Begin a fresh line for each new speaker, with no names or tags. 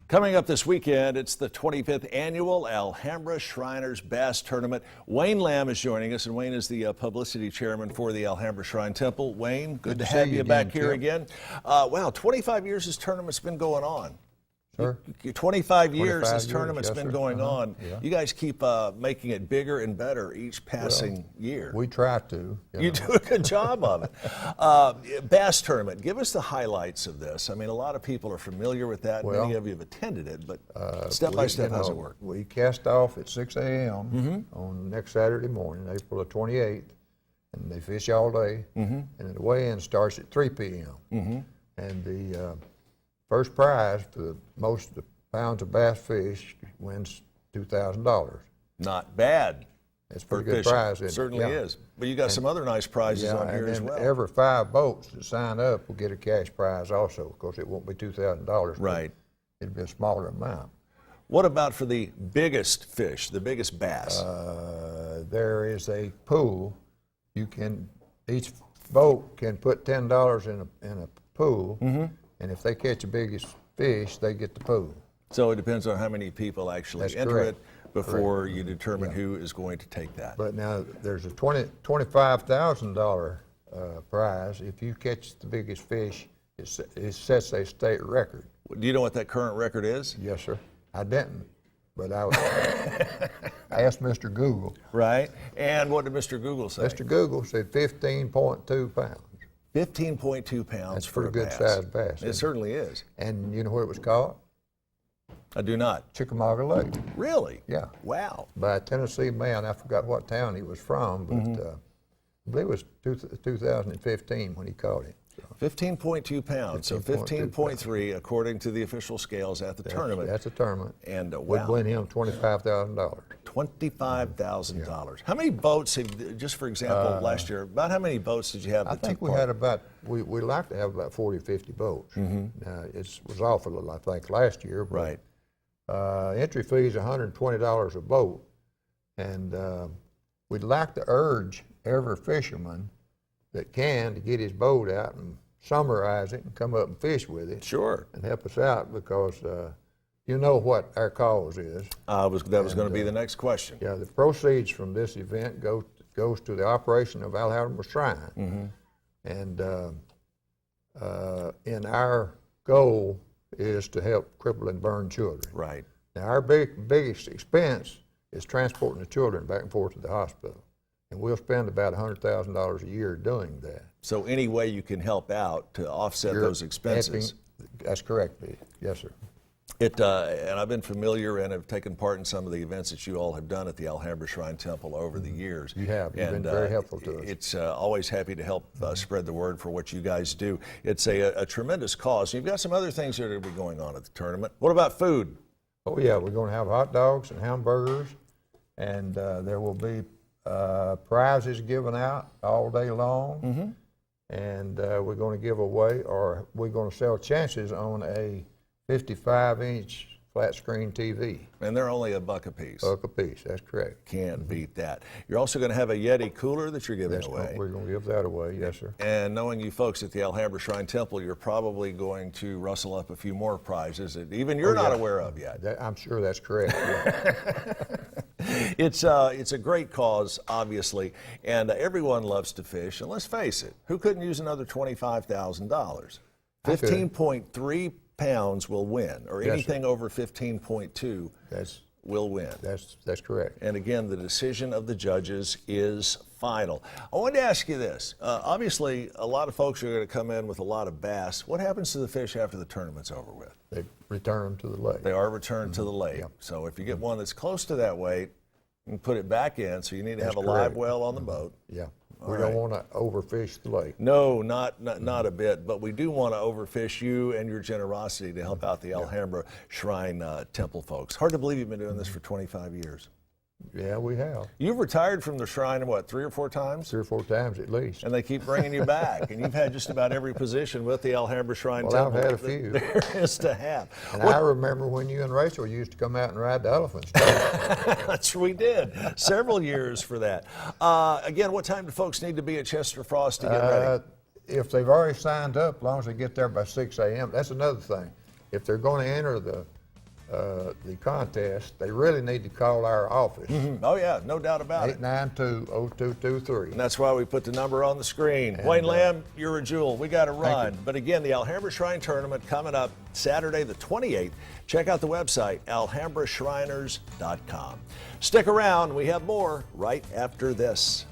Coming up this weekend, it's the 25th annual Alhambra Shriners Bass Tournament. Wayne Lamb is joining us, and Wayne is the publicity chairman for the Alhambra Shrine Temple. Wayne, good to have you back here again. Wow, 25 years this tournament's been going on.
Sure.
25 years this tournament's been going on.
Yeah.
You guys keep making it bigger and better each passing year.
We try to.
You do a good job of it. Bass Tournament, give us the highlights of this. I mean, a lot of people are familiar with that.
Well,
many of you have attended it, but step by step, how's it work?
We cast off at 6 a.m. on next Saturday morning, April the 28th, and they fish all day, and the weigh-in starts at 3 p.m. And the first prize for the most pounds of bass fish wins $2,000.
Not bad.
It's a pretty good prize, isn't it?
Certainly is. But you got some other nice prizes on here as well.
Every 5 boats that sign up will get a cash prize also. Of course, it won't be $2,000.
Right.
It'll be a smaller amount.
What about for the biggest fish, the biggest bass?
There is a pool. Each boat can put $10 in a pool, and if they catch the biggest fish, they get the pool.
So it depends on how many people actually enter it before you determine who is going to take that.
But now there's a $25,000 prize. If you catch the biggest fish, it sets a state record.
Do you know what that current record is?
Yes, sir. I didn't, but I asked Mr. Google.
Right. And what did Mr. Google say?
Mr. Google said 15.2 pounds.
15.2 pounds.
That's
for a
pretty good sized bass.
It certainly is.
And you know where it was caught?
I do not.
Chickamauga Lake.
Really?
Yeah.
Wow.
By a Tennessee man. I forgot what town he was from, but I believe it was 2015 when he caught it.
15.2 pounds, so 15.3 according to the official scales at the tournament.
That's a tournament.
And
We'd win him $25,000.
$25,000. How many boats have, just for example, last year, about how many boats did you have?
I think we had about, we like to have about 40 or 50 boats. Now, it was awful, I think, last year. But, entry fee is $120 a boat. And we'd like to urge every fisherman that can to get his boat out and summarize it and come up and fish with it.
Sure.
And help us out, because you know what our cause is.
That was going to be the next question.
Yeah, the proceeds from this event goes to the operation of Alhambra Shrine. And in our goal is to help crippled and burned children.
Right.
Now, our biggest expense is transporting the children back and forth to the hospital. And we'll spend about $100,000 a year doing that.
So any way you can help out to offset those expenses.
That's correct, Pete. Yes, sir.
And I've been familiar and have taken part in some of the events that you all have done at the Alhambra Shrine Temple over the years.
You have. You've been very helpful to us.
It's always happy to help spread the word for what you guys do. It's a tremendous cause. You've got some other things that are going to be going on at the tournament. What about food?
Oh, yeah. We're going to have hot dogs and hamburgers, and there will be prizes given out all day long, and we're going to give away, or we're going to sell chances on a 55-inch flat screen TV.
And they're only $1 a piece.
$1 a piece, that's correct.
Can't beat that. You're also going to have a Yeti cooler that you're giving away.
We're going to give that away, yes, sir.
And knowing you folks at the Alhambra Shrine Temple, you're probably going to rustle up a few more prizes that even you're not aware of yet.
I'm sure that's correct. Yeah.
It's a great cause, obviously, and everyone loves to fish. And let's face it, who couldn't use another $25,000? 15.3 pounds will win, or anything over 15.2 will win.
That's correct.
And again, the decision of the judges is final. I wanted to ask you this. Obviously, a lot of folks are going to come in with a lot of bass. What happens to the fish after the tournament's over with?
They return them to the lake.
They are returned to the lake. Yep. So if you get one that's close to that weight, you can put it back in, so you need to have a live well on the boat.
Yeah. We don't want to overfish the lake.
No, not a bit, but we do want to overfish you and your generosity to help out the Alhambra Shrine Temple folks. Hard to believe you've been doing this for 25 years.
Yeah, we have.
You've retired from the Shrine, what, 3 or 4 times?
3 or 4 times at least.
And they keep bringing you back. And you've had just about every position with the Alhambra Shrine Temple.
Well, I've had a few.
There is to have.
And I remember when you and Rachel used to come out and ride the elephants.
That's what we did. Several years for that. Again, what time do folks need to be at Chester Frost to get ready?
If they've already signed up, as long as they get there by 6 a.m., that's another thing. If they're going to enter the the contest, they really need to call our office.
Oh, yeah, no doubt about it.
892-0223.
And that's why we put the number on the screen.
And,
Wayne Lamb, you're a jewel. We got to run.
you.
But again, the Alhambra Shrine Tournament coming up Saturday the 28th. Check out the website, alhambrashriners.com. Stick around. We have more right after this.